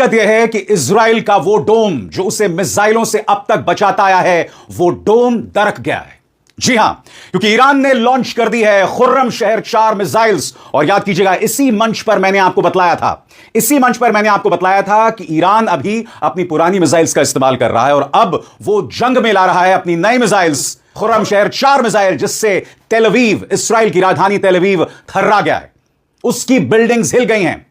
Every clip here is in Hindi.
हकीकत यह है कि इजराइल का वो डोम जो उसे मिसाइलों से अब तक बचाता आया है, वो डोम दरक गया है। जी हां, क्योंकि ईरान ने लॉन्च कर दी है खुर्रम शहर 4 मिसाइल्स। और याद कीजिएगा, इसी मंच पर मैंने आपको बतलाया था कि ईरान अभी अपनी पुरानी मिसाइल्स का इस्तेमाल कर रहा है और अब वो जंग में ला रहा है अपनी नई मिसाइल्स, खुर्रम शहर 4 मिसाइल, जिससे तेल अवीव, इस्राइल की राजधानी तेल अवीव थर्रा गया है। उसकी बिल्डिंग्स हिल गई हैं।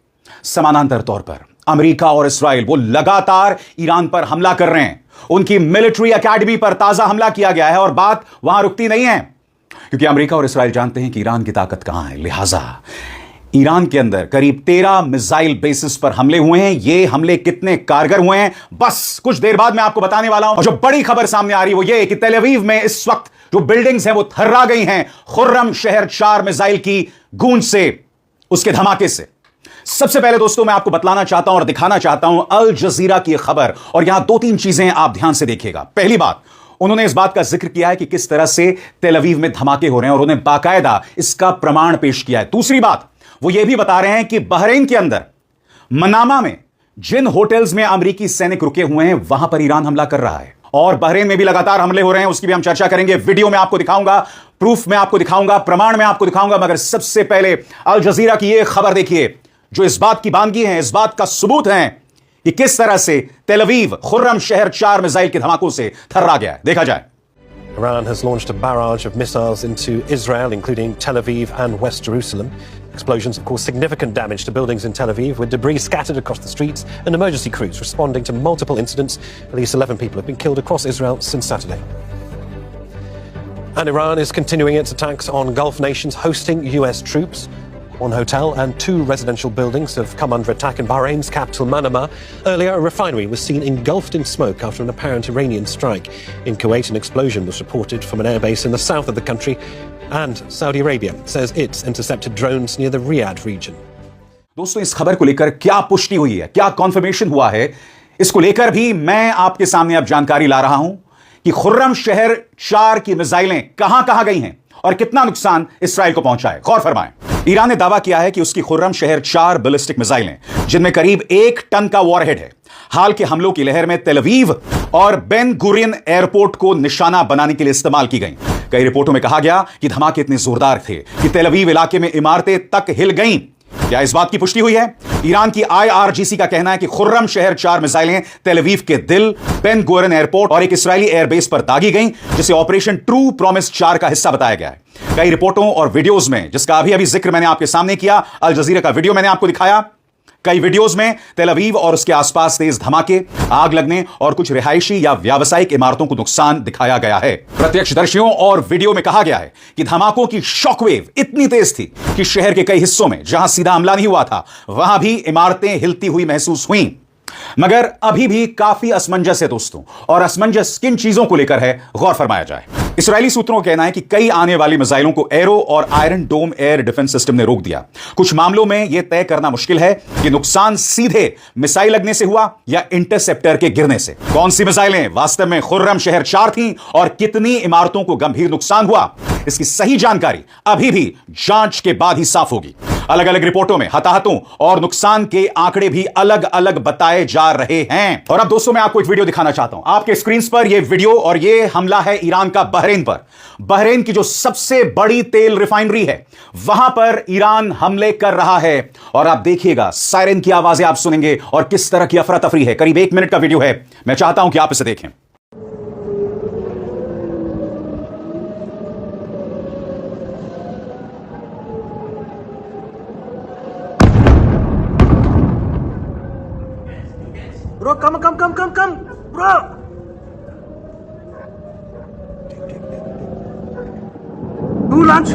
समानांतर तौर पर अमेरिका और इस्राइल वो लगातार ईरान पर हमला कर रहे हैं। उनकी मिलिट्री एकेडमी पर ताजा हमला किया गया है और बात वहां रुकती नहीं है, क्योंकि अमेरिका और इस्राइल जानते हैं कि ईरान की ताकत कहां है। लिहाजा ईरान के अंदर करीब 13 मिसाइल बेसिस पर हमले हुए हैं। ये हमले कितने कारगर हुए हैं, बस कुछ देर बाद मैं आपको बताने वाला हूं। और जो बड़ी खबर सामने आ रही है वो ये कि तेल अवीव में इस वक्त जो बिल्डिंग्स हैं वो थर्रा गई हैं खुर्रम शहर 4 मिसाइल की गूंज से, उसके धमाके से। सबसे पहले दोस्तों मैं आपको बतलाना चाहता हूं और दिखाना चाहता हूं अल जजीरा की खबर, और यहां 2-3 चीजें आप ध्यान से देखिएगा। पहली बात, उन्होंने इस बात का जिक्र किया है कि किस तरह से तेल अवीव में धमाके हो रहे हैं और उन्हें बाकायदा इसका प्रमाण पेश किया है। दूसरी बात, वो ये भी बता रहे हैं कि बहरीन के अंदर मनामा में जिन होटल्स में अमेरिकी सैनिक रुके हुए हैं वहां पर ईरान हमला कर रहा है। और बहरीन में भी लगातार हमले हो रहे हैं, उसकी भी हम चर्चा करेंगे। वीडियो में आपको दिखाऊंगा, प्रूफ में आपको दिखाऊंगा, प्रमाण में आपको दिखाऊंगा। मगर सबसे पहले अल जजीरा की यह खबर देखिए, जो इस बात की बानगी है, इस बात का सबूत है कि किस तरह से तेल अवीव खुर्रम शहर 4 मिसाइल के धमाकों से थर्रा गया है। देखा जाए। Iran has launched a barrage of missiles into Israel, including Tel Aviv and West Jerusalem. Explosions have caused significant damage to buildings in Tel Aviv, with debris scattered across the streets and emergency crews responding to multiple incidents. At least 11 people have been killed across Israel since Saturday. And Iran is continuing its attacks on Gulf nations hosting US troops. One hotel and 2 residential buildings have come under attack in Bahrain's capital, Manama. Earlier, a refinery was seen engulfed in smoke after an apparent Iranian strike. In Kuwait, an explosion was reported from an airbase in the south of the country, and Saudi Arabia says it's intercepted drones near the Riyadh region. दोस्तों, इस खबर को लेकर क्या पुष्टि हुई है, क्या कॉन्फर्मेशन हुआ है, इसको लेकर भी मैं आपके सामने अब जानकारी ला रहा हूं कि खुर्रम शहर 4 की मिसाइलें कहां गई हैं और कितना नुकसान इसराइल को पहुंचा है। गौर फरमाएं। ईरान ने दावा किया है कि उसकी खुर्रम शहर 4 बैलिस्टिक मिसाइलें, जिनमें करीब 1 टन का वॉरहेड है, हाल के हमलों की लहर में तेल अवीव और बेन गुरियन एयरपोर्ट को निशाना बनाने के लिए इस्तेमाल की गई। कई रिपोर्टों में कहा गया कि धमाके इतने जोरदार थे कि तेल अवीव इलाके में इमारतें तक हिल गईं। क्या इस बात की पुष्टि हुई है? ईरान की IRGC का कहना है कि खुर्रम शहर 4 मिसाइलें तेल अवीव के दिल, बेन गुरियन एयरपोर्ट और एक इस्राएली एयरबेस पर दागी गईं, जिसे ऑपरेशन ट्रू प्रॉमिस 4 का हिस्सा बताया गया है। कई रिपोर्टों और वीडियोस में, जिसका अभी जिक्र मैंने आपके सामने किया, अल जजीरा का वीडियो मैंने आपको दिखाया, कई वीडियोस में तेल अवीव और उसके आसपास तेज धमाके, आग लगने और कुछ रिहायशी या व्यावसायिक इमारतों को नुकसान दिखाया गया है। प्रत्यक्षदर्शियों और वीडियो में कहा गया है कि धमाकों की शॉकवेव इतनी तेज थी कि शहर के कई हिस्सों में, जहां सीधा हमला नहीं हुआ था, वहां भी इमारतें हिलती हुई महसूस हुई। मगर अभी भी काफी असमंजस है दोस्तों, और असमंजस किन चीजों को लेकर है, गौर फरमाया जाए। इस्राएली सूत्रों का कहना है कि कई आने वाली मिसाइलों को एरो और आयरन डोम एयर डिफेंस सिस्टम ने रोक दिया। कुछ मामलों में यह तय करना मुश्किल है कि नुकसान सीधे मिसाइल लगने से हुआ या इंटरसेप्टर के गिरने से। कौन सी मिसाइलें वास्तव में खुर्रम शहर 4 थीं और कितनी इमारतों को गंभीर नुकसान हुआ, इसकी सही जानकारी अभी भी जांच के बाद ही साफ होगी। अलग अलग रिपोर्टों में हताहतों और नुकसान के आंकड़े भी अलग अलग बताए जा रहे हैं। और अब दोस्तों मैं आपको एक वीडियो दिखाना चाहता हूं। आपके स्क्रीन पर यह वीडियो, और यह हमला है ईरान का बहरीन पर। बहरीन की जो सबसे बड़ी तेल रिफाइनरी है, वहां पर ईरान हमले कर रहा है। और आप देखिएगा, सायरन की आवाजें आप सुनेंगे और किस तरह की अफरा तफरी है। करीब 1 मिनट का वीडियो है, मैं चाहता हूं कि आप इसे देखें। Bro, come, bro. Do launch.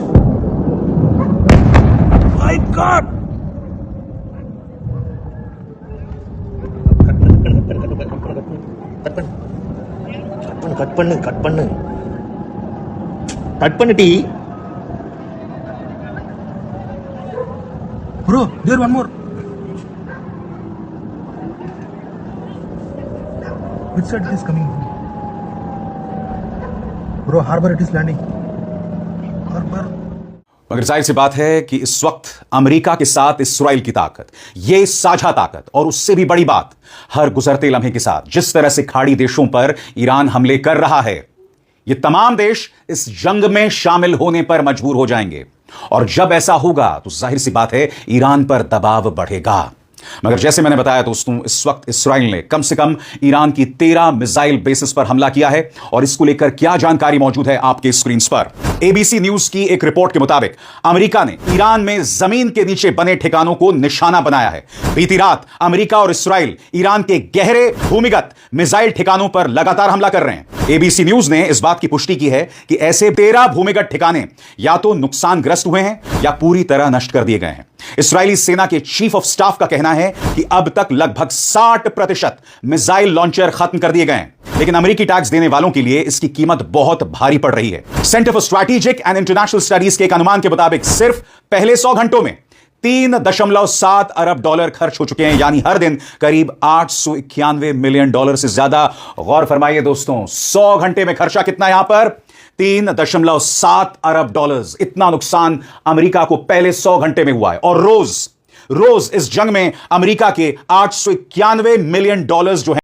My God. Cut பண்ணு D. Bro, there one more. Which side it is coming? Bro, harbor it is landing. Harbor. मगर जाहिर सी बात है कि इस वक्त अमेरिका के साथ इस्राइल की ताकत, यह साझा ताकत और उससे भी बड़ी बात, हर गुजरते लम्हे के साथ जिस तरह से खाड़ी देशों पर ईरान हमले कर रहा है, ये तमाम देश इस जंग में शामिल होने पर मजबूर हो जाएंगे। और जब ऐसा होगा तो जाहिर सी बात है ईरान पर दबाव बढ़ेगा। मगर जैसे मैंने बताया दोस्तों, इस वक्त इस्राइल ने कम से कम ईरान की 13 मिसाइल बेसिस पर हमला किया है। और इसको लेकर क्या जानकारी मौजूद है आपके स्क्रीन पर। एबीसी न्यूज की एक रिपोर्ट के मुताबिक अमेरिका ने ईरान में जमीन के नीचे बने ठिकानों को निशाना बनाया है। बीती रात अमेरिका और इस्राइल ईरान के गहरे भूमिगत मिसाइल ठिकानों पर लगातार हमला कर रहे हैं। एबीसी न्यूज ने इस बात की पुष्टि की है कि ऐसे 13 भूमिगत ठिकाने या तो नुकसानग्रस्त हुए हैं या पूरी तरह नष्ट कर दिए गए हैं। इस्राएली सेना के चीफ ऑफ स्टाफ का कहना है कि अब तक लगभग 60% मिसाइल लॉन्चर खत्म कर दिए गए हैं। लेकिन अमेरिकी टैक्स देने वालों के लिए इसकी कीमत बहुत भारी पड़ रही है। Centre for strategic and international studies के एक अनुमान के मुताबिक सिर्फ पहले 100 घंटों में 3.7 अरब डॉलर खर्च हो चुके हैं, यानी हर दिन करीब 891 मिलियन डॉलर से ज्यादा। गौर फरमाइए दोस्तों, 100 घंटे में खर्चा कितना यहां पर? 3.7 अरब डॉलर्स। इतना नुकसान अमेरिका को पहले 100 घंटे में हुआ है। और रोज इस जंग में अमेरिका के 891 मिलियन डॉलर्स जो है